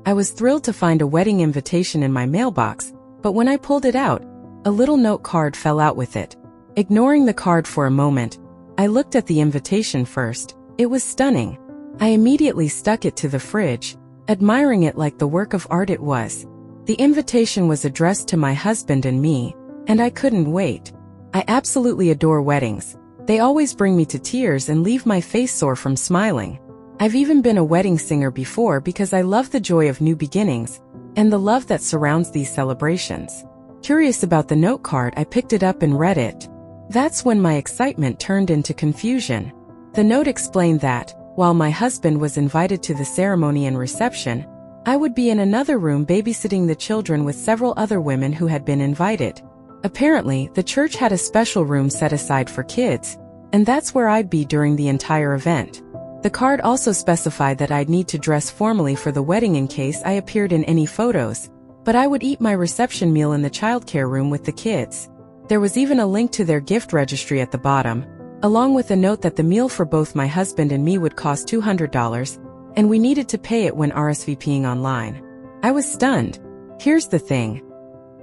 I was thrilled to find a wedding invitation in my mailbox, but when I pulled it out, a little note card fell out with it. Ignoring the card for a moment, I looked at the invitation first. It was stunning. I immediately stuck it to the fridge, admiring it like the work of art it was. The invitation was addressed to my husband and me, and I couldn't wait. I absolutely adore weddings. They always bring me to tears and leave my face sore from smiling. I've even been a wedding singer before because I love the joy of new beginnings and the love that surrounds these celebrations. Curious about the note card, I picked it up and read it. That's when my excitement turned into confusion. The note explained that, while my husband was invited to the ceremony and reception, I would be in another room babysitting the children with several other women who had been invited. Apparently, the church had a special room set aside for kids, and that's where I'd be during the entire event. The card also specified that I'd need to dress formally for the wedding in case I appeared in any photos, but I would eat my reception meal in the childcare room with the kids. There was even a link to their gift registry at the bottom, along with a note that the meal for both my husband and me would cost $200, and we needed to pay it when RSVPing online. I was stunned. Here's the thing.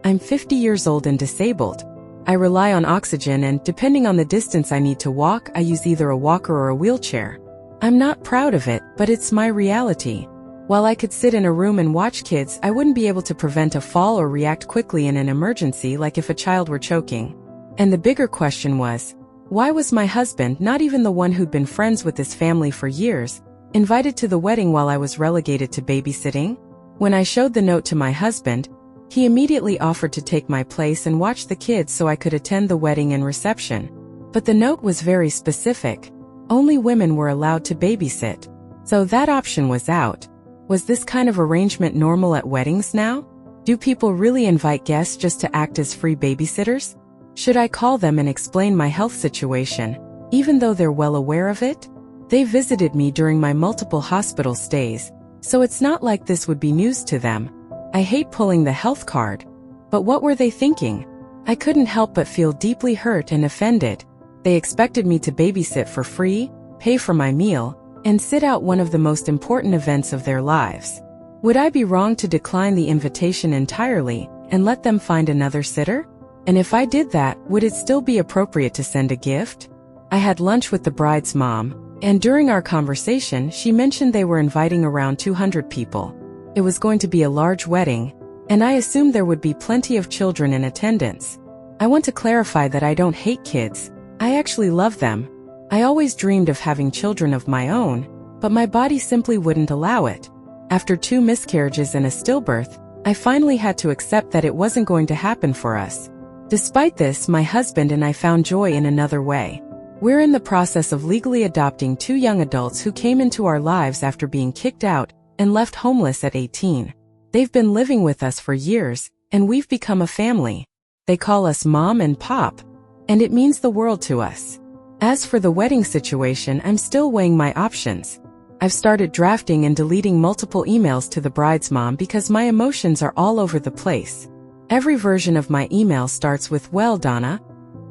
I'm 50 years old and disabled. I rely on oxygen and, depending on the distance I need to walk, I use either a walker or a wheelchair. I'm not proud of it, but it's my reality. While I could sit in a room and watch kids, I wouldn't be able to prevent a fall or react quickly in an emergency like if a child were choking. And the bigger question was, why was my husband, not even the one who'd been friends with this family for years, invited to the wedding while I was relegated to babysitting? When I showed the note to my husband, he immediately offered to take my place and watch the kids so I could attend the wedding and reception. But the note was very specific. Only women were allowed to babysit. So that option was out. Was this kind of arrangement normal at weddings now? Do people really invite guests just to act as free babysitters? Should I call them and explain my health situation, even though they're well aware of it? They visited me during my multiple hospital stays, so it's not like this would be news to them. I hate pulling the health card. But what were they thinking? I couldn't help but feel deeply hurt and offended. They expected me to babysit for free, pay for my meal, and sit out one of the most important events of their lives. Would I be wrong to decline the invitation entirely and let them find another sitter? And if I did that, would it still be appropriate to send a gift? I had lunch with the bride's mom, and during our conversation, she mentioned they were inviting around 200 people. It was going to be a large wedding, and I assumed there would be plenty of children in attendance. I want to clarify that I don't hate kids. I actually love them. I always dreamed of having children of my own, but my body simply wouldn't allow it. After 2 miscarriages and a stillbirth, I finally had to accept that it wasn't going to happen for us. Despite this, my husband and I found joy in another way. We're in the process of legally adopting 2 young adults who came into our lives after being kicked out and left homeless at 18. They've been living with us for years, and we've become a family. They call us Mom and Pop, and it means the world to us. As for the wedding situation, I'm still weighing my options. I've started drafting and deleting multiple emails to the bride's mom because my emotions are all over the place. Every version of my email starts with "Well, Donna,"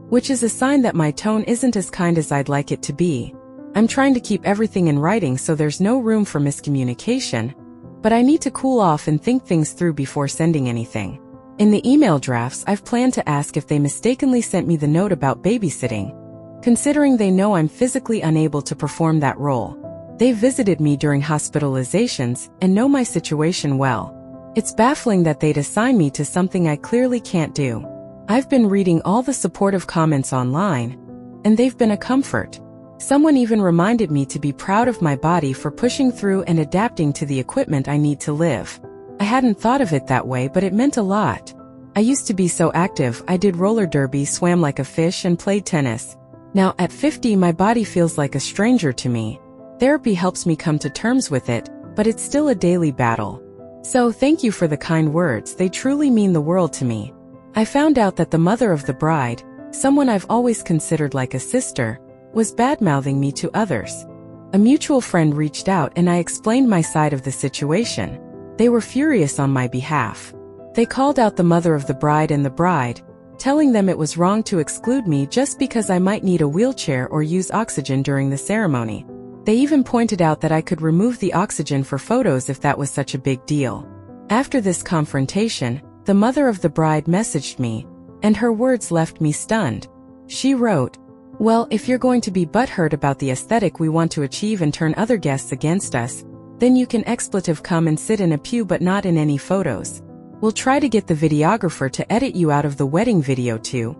which is a sign that my tone isn't as kind as I'd like it to be. I'm trying to keep everything in writing so there's no room for miscommunication, but I need to cool off and think things through before sending anything. In the email drafts, I've planned to ask if they mistakenly sent me the note about babysitting, considering they know I'm physically unable to perform that role. They visited me during hospitalizations and know my situation well. It's baffling that they'd assign me to something I clearly can't do. I've been reading all the supportive comments online, and they've been a comfort. Someone even reminded me to be proud of my body for pushing through and adapting to the equipment I need to live. I hadn't thought of it that way, but it meant a lot. I used to be so active. I did roller derby, swam like a fish, and played tennis. Now, at 50, my body feels like a stranger to me. Therapy helps me come to terms with it, but it's still a daily battle. So, thank you for the kind words. They truly mean the world to me. I found out that the mother of the bride, someone I've always considered like a sister, was bad-mouthing me to others. A mutual friend reached out and I explained my side of the situation. They were furious on my behalf. They called out the mother of the bride and the bride, telling them it was wrong to exclude me just because I might need a wheelchair or use oxygen during the ceremony. They even pointed out that I could remove the oxygen for photos if that was such a big deal. After this confrontation, the mother of the bride messaged me, and her words left me stunned. She wrote, "Well, if you're going to be butthurt about the aesthetic we want to achieve and turn other guests against us, then you can expletive come and sit in a pew but not in any photos. We'll try to get the videographer to edit you out of the wedding video too.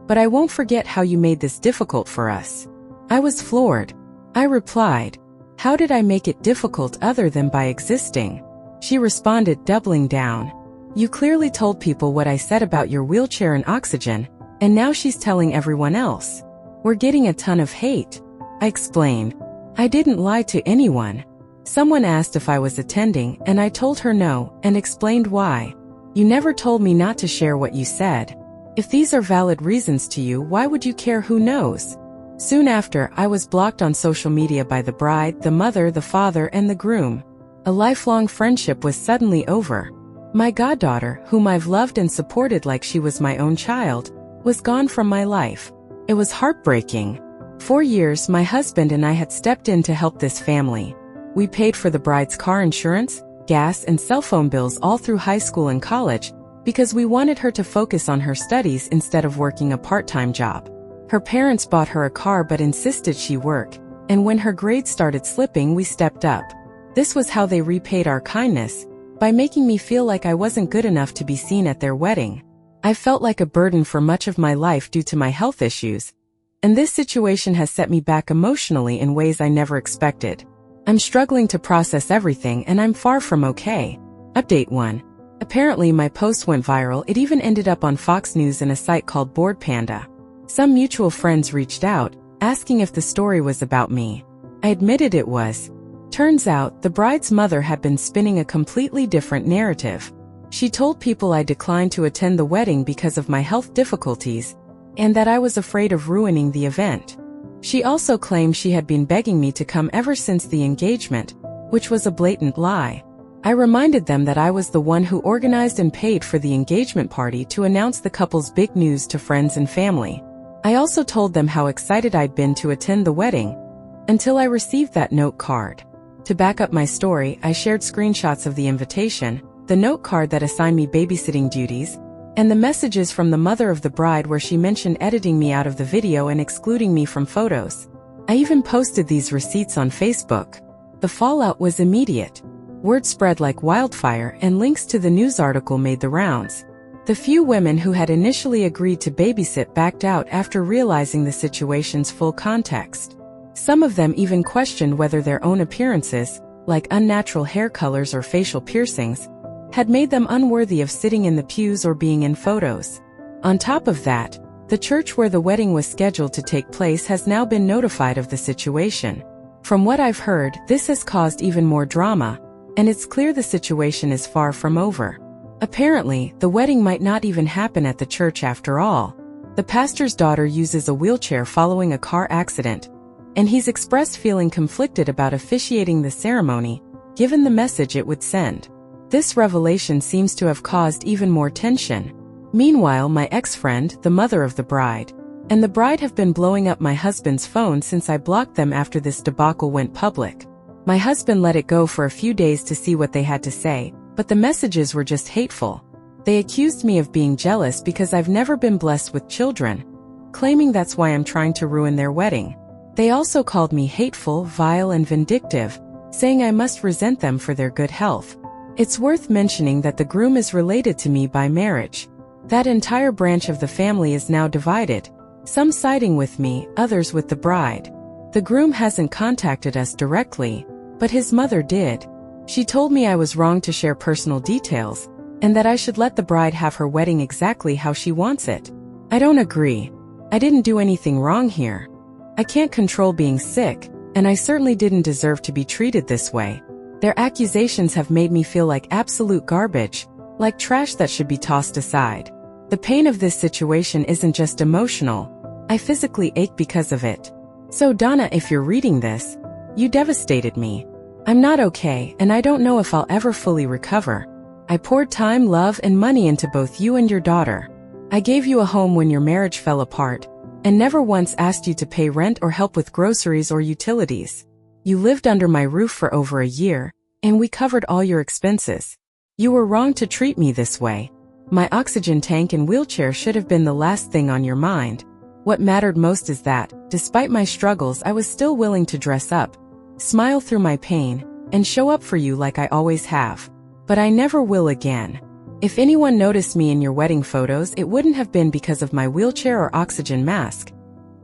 But I won't forget how you made this difficult for us." I was floored. I replied, "How did I make it difficult other than by existing?" She responded, doubling down, "You clearly told people what I said about your wheelchair and oxygen, and now she's telling everyone else. We're getting a ton of hate." I explained, "I didn't lie to anyone. Someone asked if I was attending, and I told her no, and explained why. You never told me not to share what you said. If these are valid reasons to you, why would you care? Who knows?" Soon after, I was blocked on social media by the bride, the mother, the father, and the groom. A lifelong friendship was suddenly over. My goddaughter, whom I've loved and supported like she was my own child, was gone from my life. It was heartbreaking. For years, my husband and I had stepped in to help this family. We paid for the bride's car insurance, gas, and cell phone bills all through high school and college because we wanted her to focus on her studies instead of working a part-time job. Her parents bought her a car but insisted she work, and when her grades started slipping, we stepped up. This was how they repaid our kindness, by making me feel like I wasn't good enough to be seen at their wedding. I felt like a burden for much of my life due to my health issues, and this situation has set me back emotionally in ways I never expected. I'm struggling to process everything and I'm far from okay. Update 1. Apparently my post went viral. It even ended up on Fox News and a site called Bored Panda. Some mutual friends reached out, asking if the story was about me. I admitted it was. Turns out, the bride's mother had been spinning a completely different narrative. She told people I declined to attend the wedding because of my health difficulties, and that I was afraid of ruining the event. She also claimed she had been begging me to come ever since the engagement, which was a blatant lie. I reminded them that I was the one who organized and paid for the engagement party to announce the couple's big news to friends and family. I also told them how excited I'd been to attend the wedding, until I received that note card. To back up my story, I shared screenshots of the invitation, the note card that assigned me babysitting duties, and the messages from the mother of the bride where she mentioned editing me out of the video and excluding me from photos. I even posted these receipts on Facebook. The fallout was immediate. Word spread like wildfire, and links to the news article made the rounds. The few women who had initially agreed to babysit backed out after realizing the situation's full context. Some of them even questioned whether their own appearances, like unnatural hair colors or facial piercings, had made them unworthy of sitting in the pews or being in photos. On top of that, the church where the wedding was scheduled to take place has now been notified of the situation. From what I've heard, this has caused even more drama, and it's clear the situation is far from over. Apparently, the wedding might not even happen at the church after all. The pastor's daughter uses a wheelchair following a car accident, and he's expressed feeling conflicted about officiating the ceremony, given the message it would send. This revelation seems to have caused even more tension. Meanwhile, my ex-friend, the mother of the bride, and the bride have been blowing up my husband's phone since I blocked them after this debacle went public. My husband let it go for a few days to see what they had to say, but the messages were just hateful. They accused me of being jealous because I've never been blessed with children, claiming that's why I'm trying to ruin their wedding. They also called me hateful, vile, and vindictive, saying I must resent them for their good health. It's worth mentioning that the groom is related to me by marriage. That entire branch of the family is now divided, some siding with me, others with the bride. The groom hasn't contacted us directly, but his mother did. She told me I was wrong to share personal details, and that I should let the bride have her wedding exactly how she wants it. I don't agree. I didn't do anything wrong here. I can't control being sick, and I certainly didn't deserve to be treated this way. Their accusations have made me feel like absolute garbage, like trash that should be tossed aside. The pain of this situation isn't just emotional. I physically ache because of it. So Donna, if you're reading this, you devastated me. I'm not okay, and I don't know if I'll ever fully recover. I poured time, love, and money into both you and your daughter. I gave you a home when your marriage fell apart, and never once asked you to pay rent or help with groceries or utilities. You lived under my roof for over a year, and we covered all your expenses. You were wrong to treat me this way. My oxygen tank and wheelchair should have been the last thing on your mind. What mattered most is that, despite my struggles, I was still willing to dress up, smile through my pain, and show up for you like I always have. But I never will again. If anyone noticed me in your wedding photos, it wouldn't have been because of my wheelchair or oxygen mask.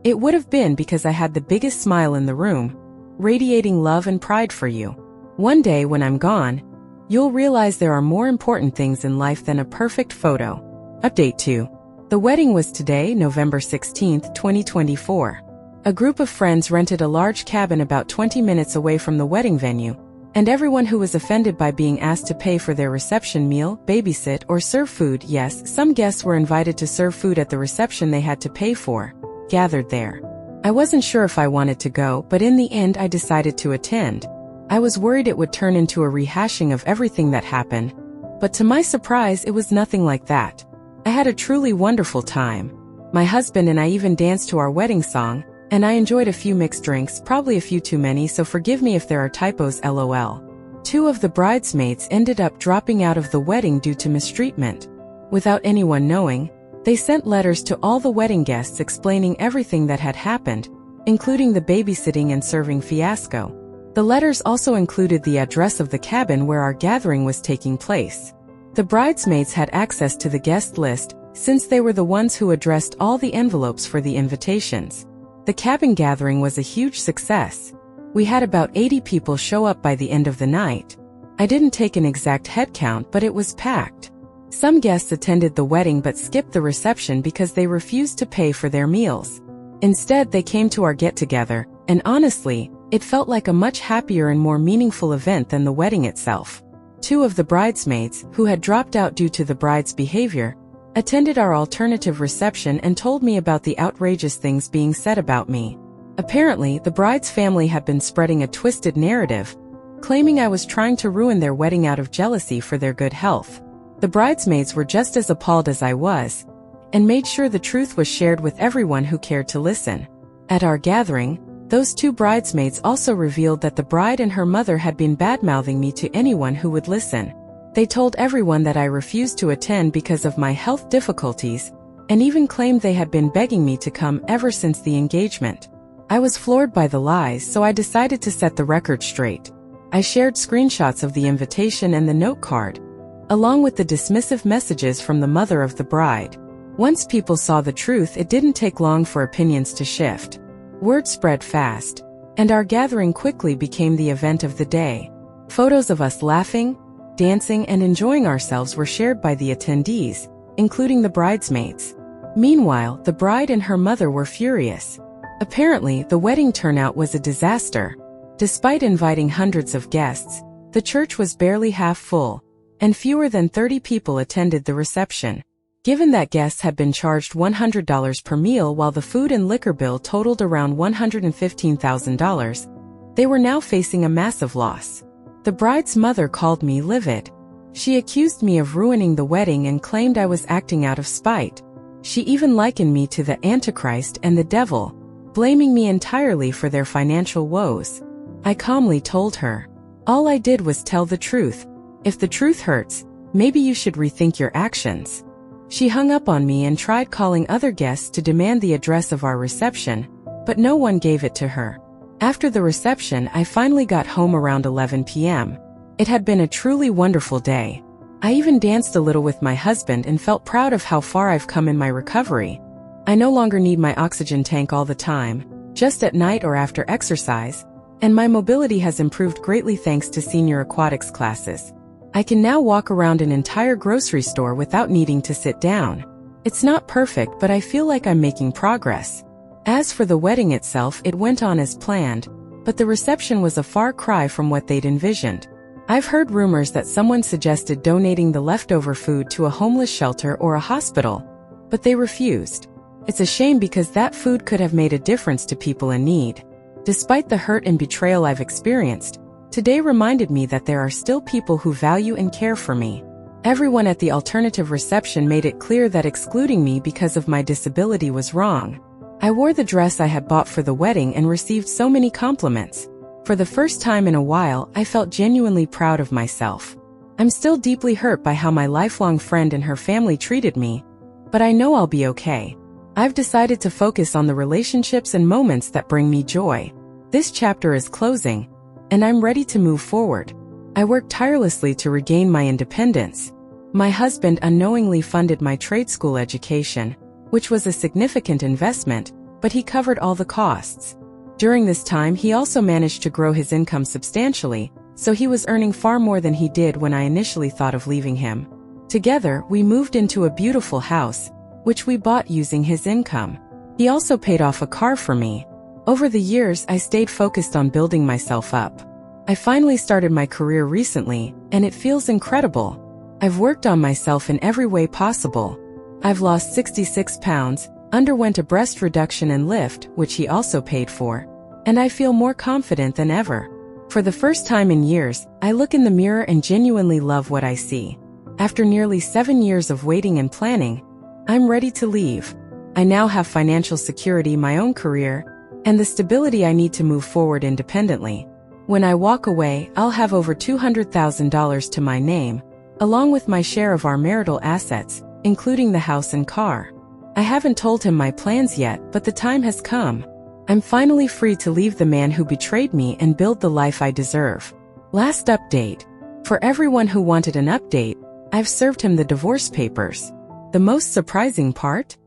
It would have been because I had the biggest smile in the room, radiating love and pride for you. One day when I'm gone, you'll realize there are more important things in life than a perfect photo. Update 2. The wedding was today, November 16, 2024. A group of friends rented a large cabin about 20 minutes away from the wedding venue, and everyone who was offended by being asked to pay for their reception meal, babysit, or serve food, yes, some guests were invited to serve food at the reception they had to pay for, gathered there. I wasn't sure if I wanted to go, but in the end I decided to attend. I was worried it would turn into a rehashing of everything that happened, but to my surprise it was nothing like that. I had a truly wonderful time. My husband and I even danced to our wedding song, and I enjoyed a few mixed drinks, probably a few too many, so forgive me if there are typos, lol. 2 of the bridesmaids ended up dropping out of the wedding due to mistreatment. Without anyone knowing, they sent letters to all the wedding guests explaining everything that had happened, including the babysitting and serving fiasco. The letters also included the address of the cabin where our gathering was taking place. The bridesmaids had access to the guest list, since they were the ones who addressed all the envelopes for the invitations. The cabin gathering was a huge success. We had about 80 people show up by the end of the night. I didn't take an exact head count, but it was packed. Some guests attended the wedding but skipped the reception because they refused to pay for their meals. Instead, they came to our get-together, and honestly, it felt like a much happier and more meaningful event than the wedding itself. 2 of the bridesmaids, who had dropped out due to the bride's behavior, attended our alternative reception and told me about the outrageous things being said about me. Apparently, the bride's family had been spreading a twisted narrative, claiming I was trying to ruin their wedding out of jealousy for their good health. The bridesmaids were just as appalled as I was, and made sure the truth was shared with everyone who cared to listen. At our gathering, those 2 bridesmaids also revealed that the bride and her mother had been bad-mouthing me to anyone who would listen. They told everyone that I refused to attend because of my health difficulties, and even claimed they had been begging me to come ever since the engagement. I was floored by the lies, so I decided to set the record straight. I shared screenshots of the invitation and the note card, along with the dismissive messages from the mother of the bride. Once people saw the truth, it didn't take long for opinions to shift. Word spread fast, and our gathering quickly became the event of the day. Photos of us laughing, dancing, and enjoying ourselves were shared by the attendees, including the bridesmaids. Meanwhile, the bride and her mother were furious. Apparently, the wedding turnout was a disaster. Despite inviting hundreds of guests, the church was barely half full, and fewer than 30 people attended the reception. Given that guests had been charged $100 per meal while the food and liquor bill totaled around $115,000, they were now facing a massive loss. The bride's mother called me livid. She accused me of ruining the wedding and claimed I was acting out of spite. She even likened me to the Antichrist and the devil, blaming me entirely for their financial woes. I calmly told her, "All I did was tell the truth. If the truth hurts, maybe you should rethink your actions." She hung up on me and tried calling other guests to demand the address of our reception, but no one gave it to her. After the reception, I finally got home around 11 p.m. It had been a truly wonderful day. I even danced a little with my husband and felt proud of how far I've come in my recovery. I no longer need my oxygen tank all the time, just at night or after exercise, and my mobility has improved greatly thanks to senior aquatics classes. I can now walk around an entire grocery store without needing to sit down. It's not perfect, but I feel like I'm making progress. As for the wedding itself, it went on as planned, but the reception was a far cry from what they'd envisioned. I've heard rumors that someone suggested donating the leftover food to a homeless shelter or a hospital, but they refused. It's a shame because that food could have made a difference to people in need. Despite the hurt and betrayal I've experienced, today reminded me that there are still people who value and care for me. Everyone at the alternative reception made it clear that excluding me because of my disability was wrong. I wore the dress I had bought for the wedding and received so many compliments. For the first time in a while, I felt genuinely proud of myself. I'm still deeply hurt by how my lifelong friend and her family treated me, but I know I'll be okay. I've decided to focus on the relationships and moments that bring me joy. This chapter is closing, and I'm ready to move forward. I worked tirelessly to regain my independence. My husband unknowingly funded my trade school education, which was a significant investment, but he covered all the costs. During this time, he also managed to grow his income substantially, so he was earning far more than he did when I initially thought of leaving him. Together, we moved into a beautiful house, which we bought using his income. He also paid off a car for me. Over the years, I stayed focused on building myself up. I finally started my career recently, and it feels incredible. I've worked on myself in every way possible. I've lost 66 pounds, underwent a breast reduction and lift, which he also paid for, and I feel more confident than ever. For the first time in years, I look in the mirror and genuinely love what I see. After nearly 7 years of waiting and planning, I'm ready to leave. I now have financial security, my own career, and the stability I need to move forward independently. When I walk away, I'll have over $200,000 to my name, along with my share of our marital assets, including the house and car. I haven't told him my plans yet, but the time has come. I'm finally free to leave the man who betrayed me and build the life I deserve. Last update. For everyone who wanted an update, I've served him the divorce papers. The most surprising part?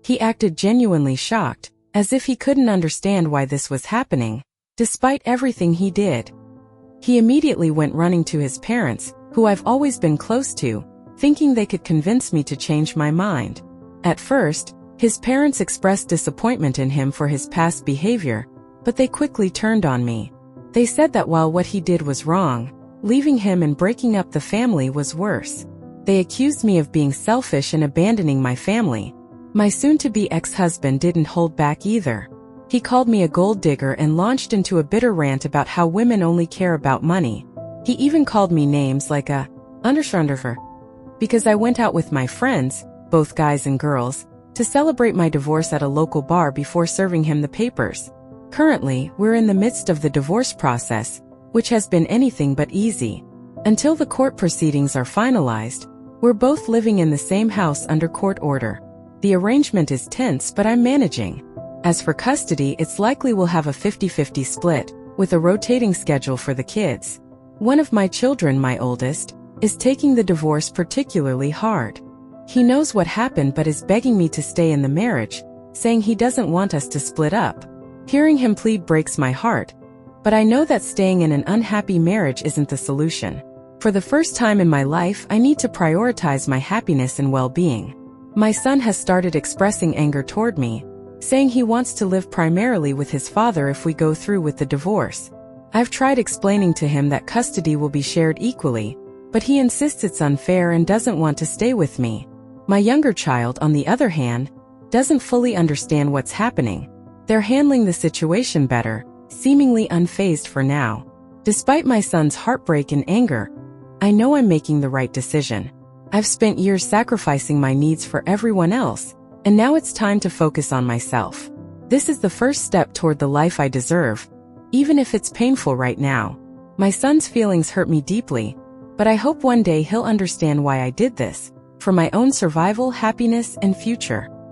He acted genuinely shocked, as if he couldn't understand why this was happening, despite everything he did. He immediately went running to his parents, who I've always been close to, thinking they could convince me to change my mind. At first, his parents expressed disappointment in him for his past behavior, but they quickly turned on me. They said that while what he did was wrong, leaving him and breaking up the family was worse. They accused me of being selfish and abandoning my family. My soon-to-be ex-husband didn't hold back either. He called me a gold digger and launched into a bitter rant about how women only care about money. He even called me names like a underschunderfer because I went out with my friends, both guys and girls, to celebrate my divorce at a local bar before serving him the papers. Currently, we're in the midst of the divorce process, which has been anything but easy. Until the court proceedings are finalized, we're both living in the same house under court order. The arrangement is tense, but I'm managing. As for custody, it's likely we'll have a 50-50 split, with a rotating schedule for the kids. One of my children, my oldest, is taking the divorce particularly hard. He knows what happened but is begging me to stay in the marriage, saying he doesn't want us to split up. Hearing him plead breaks my heart, but I know that staying in an unhappy marriage isn't the solution. For the first time in my life, I need to prioritize my happiness and well-being. My son has started expressing anger toward me, saying he wants to live primarily with his father if we go through with the divorce. I've tried explaining to him that custody will be shared equally, but he insists it's unfair and doesn't want to stay with me. My younger child, on the other hand, doesn't fully understand what's happening. They're handling the situation better, seemingly unfazed for now. Despite my son's heartbreak and anger, I know I'm making the right decision. I've spent years sacrificing my needs for everyone else, and now it's time to focus on myself. This is the first step toward the life I deserve, even if it's painful right now. My son's feelings hurt me deeply, but I hope one day he'll understand why I did this, for my own survival, happiness, and future.